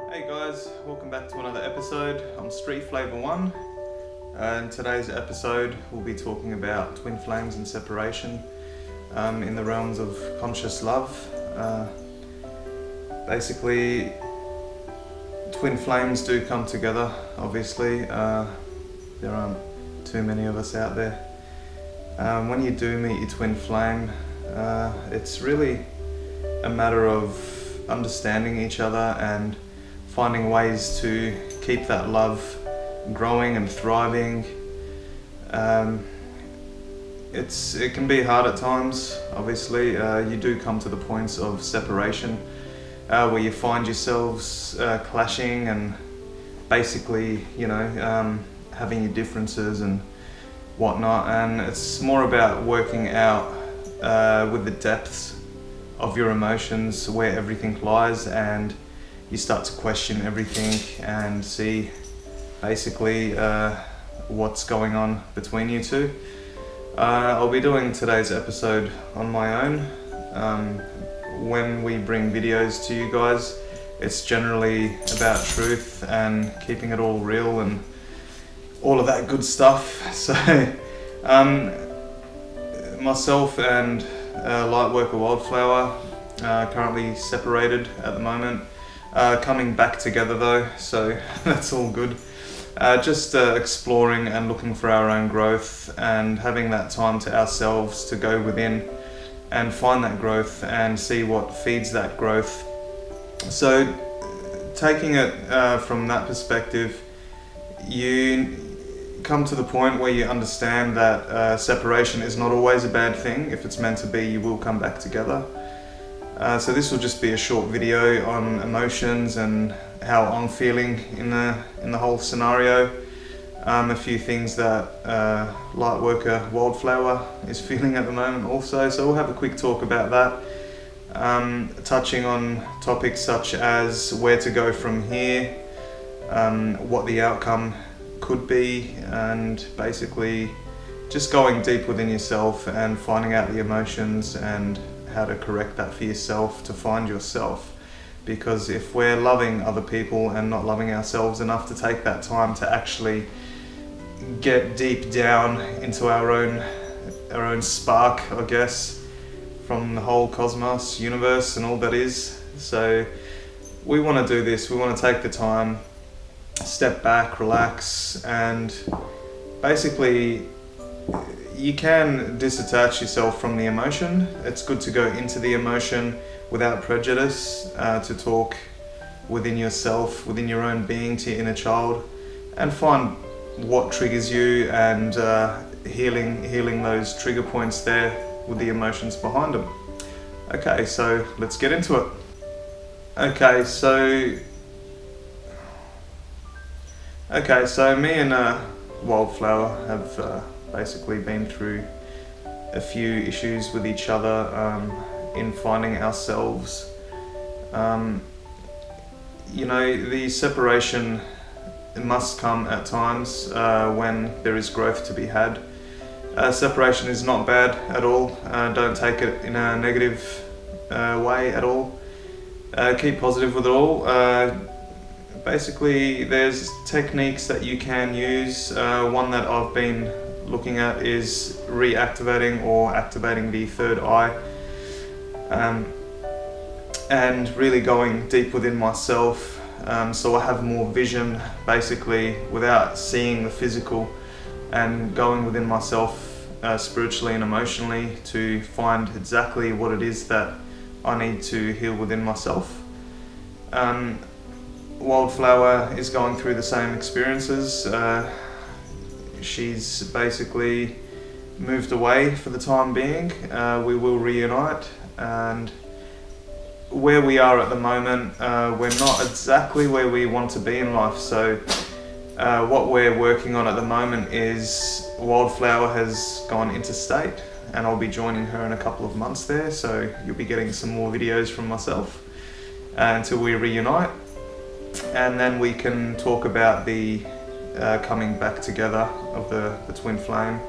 Hey guys, welcome back to another episode. I'm Street Flavor One, and today's episode we'll be talking about twin flames and separation in the realms of conscious love. Basically, twin flames do come together, obviously. There aren't too many of us out there. When you do meet your twin flame, it's really a matter of understanding each other and finding ways to keep that love growing and thriving. It can be hard at times, obviously. You do come to the points of separation where you find yourselves clashing and basically, having your differences and whatnot, and it's more about working out with the depths of your emotions where everything lies, and you start to question everything and see basically what's going on between you two. I'll be doing today's episode on my own. When we bring videos to you guys, it's generally about truth and keeping it all real and all of that good stuff. So myself and Lightworker Wildflower are currently separated at the moment. Coming back together though, so that's all good. Just exploring and looking for our own growth and having that time to ourselves to go within and find that growth and see what feeds that growth. So taking it from that perspective, you come to the point where you understand that separation is not always a bad thing. If it's meant to be, you will come back together. So this will just be a short video on emotions and how I'm feeling in the whole scenario. A few things that Lightworker Wildflower is feeling at the moment also. So we'll have a quick talk about that. Touching on topics such as where to go from here, what the outcome could be, and basically just going deep within yourself and finding out the emotions and how to correct that for yourself to find yourself. Because if we're loving other people and not loving ourselves enough to take that time to actually get deep down into our own spark, I guess, from the whole cosmos, universe and all that is. So we want to do this, we want to take the time, step back, relax, and basically you can disattach yourself from the emotion. It's good to go into the emotion without prejudice, to talk within yourself, within your own being, to your inner child, and find what triggers you and healing those trigger points there with the emotions behind them. Okay, so let's get into it. Okay, so me and Wildflower have basically been through a few issues with each other in finding ourselves. The separation must come at times when there is growth to be had. Separation is not bad at all. Don't take it in a negative way at all. Keep positive with it all. Basically, there's techniques that you can use. One that I've been looking at is reactivating or activating the third eye, and really going deep within myself, so I have more vision basically without seeing the physical, and going within myself spiritually and emotionally to find exactly what it is that I need to heal within myself. Wildflower is going through the same experiences. She's basically moved away for the time being. We will reunite, and where we are at the moment, we're not exactly where we want to be in life. So what we're working on at the moment is Wildflower has gone interstate, and I'll be joining her in a couple of months there, so you'll be getting some more videos from myself until we reunite, and then we can talk about the coming back together of the twin flame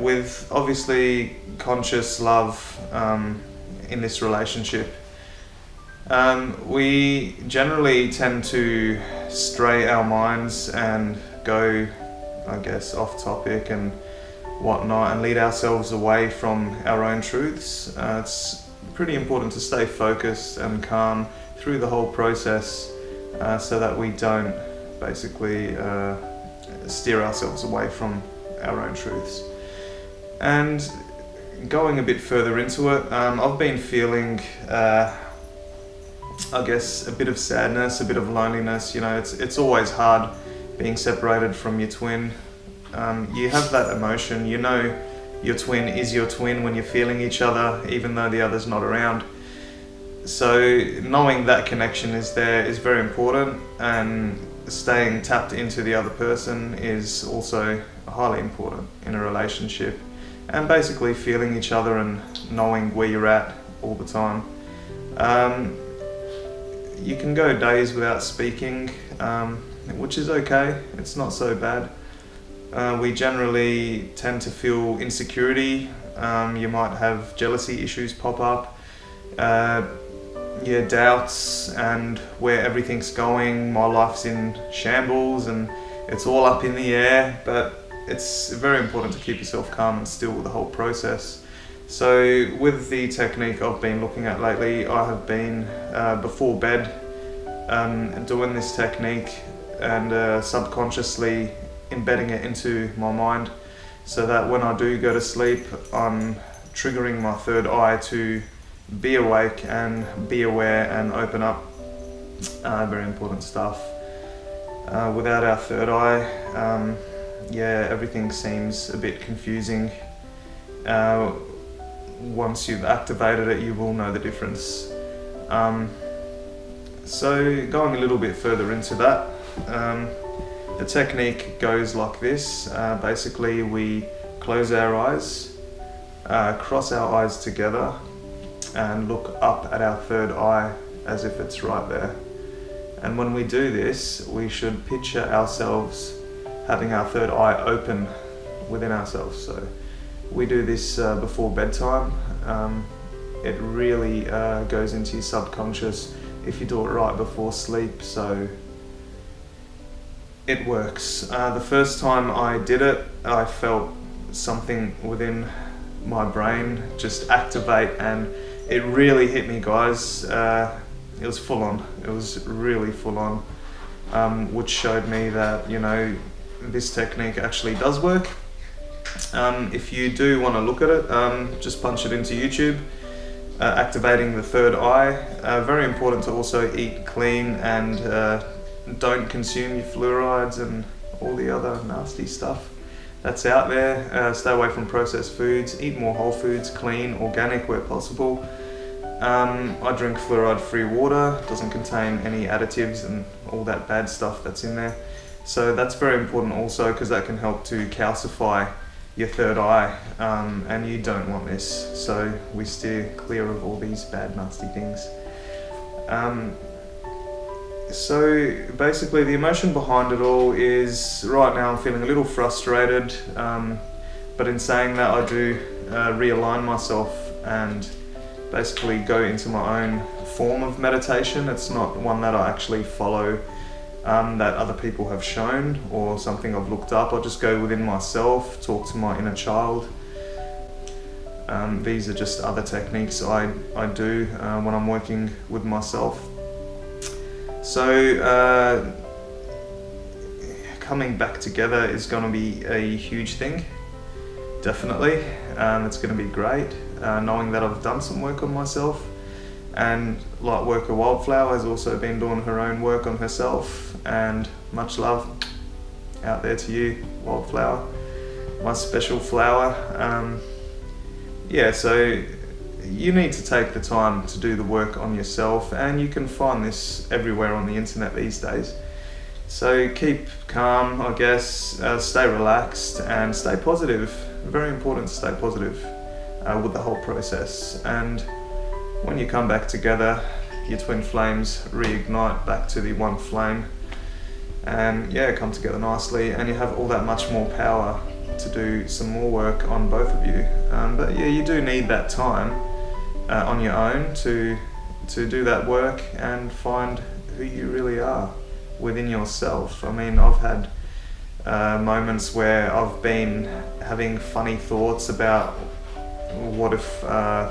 with obviously conscious love in this relationship. We generally tend to stray our minds and go, I guess, off topic and whatnot, and lead ourselves away from our own truths. It's pretty important to stay focused and calm through the whole process, so that we don't basically steer ourselves away from our own truths. And going a bit further into it, I've been feeling I guess a bit of sadness, a bit of loneliness. You know, it's always hard being separated from your twin. You have that emotion, you know your twin is your twin when you're feeling each other, even though the other's not around. So knowing that connection is there is very important, and staying tapped into the other person is also highly important in a relationship. And basically feeling each other and knowing where you're at all the time. You can go days without speaking, which is okay, it's not so bad. We generally tend to feel insecurity. You might have jealousy issues pop up, doubts and where everything's going. My life's in shambles and it's all up in the air, but it's very important to keep yourself calm and still with the whole process. So with the technique I've been looking at lately, I have been before bed doing this technique and subconsciously embedding it into my mind, so that when I do go to sleep, I'm triggering my third eye to be awake and be aware and open up. Very important stuff. Without our third eye, everything seems a bit confusing. Once you've activated it, you will know the difference. So going a little bit further into that, the technique goes like this. Basically, we close our eyes, cross our eyes together, and look up at our third eye as if it's right there. And when we do this, we should picture ourselves having our third eye open within ourselves. So we do this before bedtime. It really goes into your subconscious if you do it right before sleep, so it works. The first time I did it, I felt something within my brain just activate, and it really hit me, guys. It was full on. It was really full on, which showed me that, you know, this technique actually does work. If you do want to look at it, just punch it into YouTube. Activating the third eye. Very important to also eat clean and don't consume your fluorides and all the other nasty stuff that's out there. Stay away from processed foods. Eat more whole foods, clean, organic where possible. I drink fluoride-free water. Doesn't contain any additives and all that bad stuff that's in there. So that's very important also, because that can help to calcify your third eye, and you don't want this. So we steer clear of all these bad, nasty things. So basically the emotion behind it all is, right now I'm feeling a little frustrated, but in saying that, I do realign myself and basically go into my own form of meditation. It's not one that I actually follow, that other people have shown or something I've looked up. I just go within myself, talk to my inner child. These are just other techniques I do when I'm working with myself. So coming back together is going to be a huge thing, definitely. It's going to be great, knowing that I've done some work on myself. And Lightworker Wildflower has also been doing her own work on herself, and much love out there to you, Wildflower, my special flower. So you need to take the time to do the work on yourself, and you can find this everywhere on the internet these days. So keep calm, I guess, stay relaxed and stay positive. Very important to stay positive with the whole process. And when you come back together, your twin flames reignite back to the one flame, and come together nicely, and you have all that much more power to do some more work on both of you. But you do need that time on your own to to do that work and find who you really are within yourself. I mean, I've had moments where I've been having funny thoughts about what if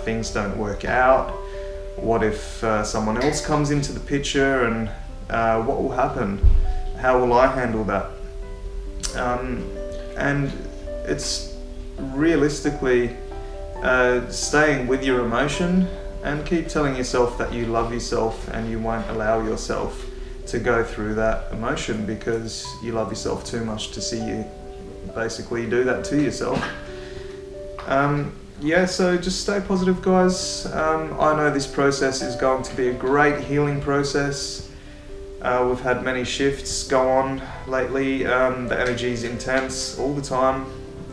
things don't work out, what if someone else comes into the picture, and what will happen, how will I handle that? And it's realistically staying with your emotion and keep telling yourself that you love yourself and you won't allow yourself to go through that emotion because you love yourself too much to see you basically do that to yourself. Yeah, so just stay positive, guys. I know this process is going to be a great healing process. We've had many shifts go on lately. The energy is intense all the time,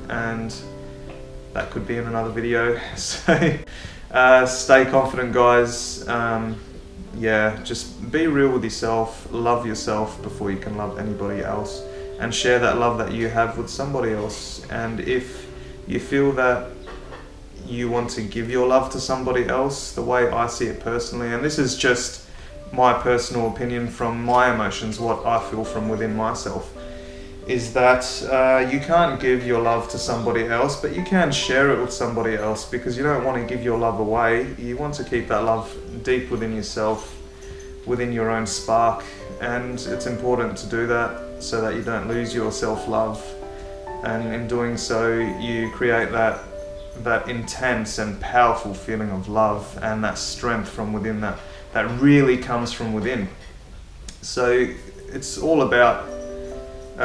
and that could be in another video. So stay confident, guys. Yeah, just be real with yourself, love yourself before you can love anybody else, and share that love that you have with somebody else. And if you feel that you want to give your love to somebody else, the way I see it personally, and this is just my personal opinion from my emotions, what I feel from within myself, is that you can't give your love to somebody else, but you can share it with somebody else, because you don't want to give your love away. You want to keep that love deep within yourself, within your own spark, and it's important to do that so that you don't lose your self-love, and in doing so you create that intense and powerful feeling of love and that strength from within that really comes from within. So it's all about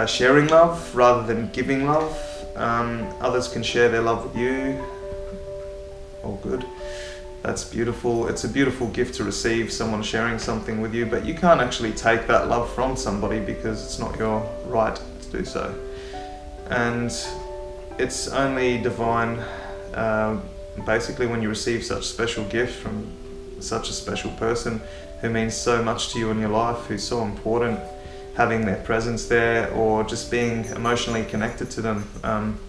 sharing love rather than giving love. Others can share their love with you. All good. That's beautiful. It's a beautiful gift to receive, someone sharing something with you, but you can't actually take that love from somebody because it's not your right to do so. And it's only divine, basically, when you receive such special gift from such a special person who means so much to you in your life, who's so important, having their presence there or just being emotionally connected to them.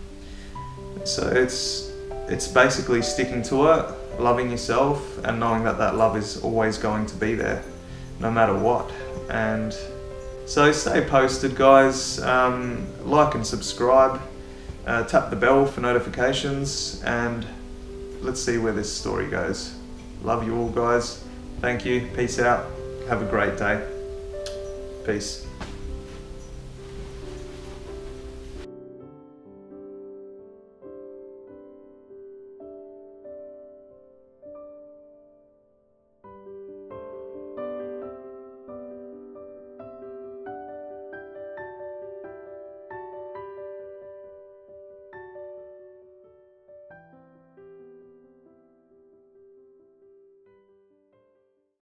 So it's basically sticking to it, loving yourself, and knowing that that love is always going to be there no matter what. And so stay posted, guys. Like and subscribe, tap the bell for notifications, and let's see where this story goes. Love you all, guys. Thank you. Peace out. Have a great day. Peace.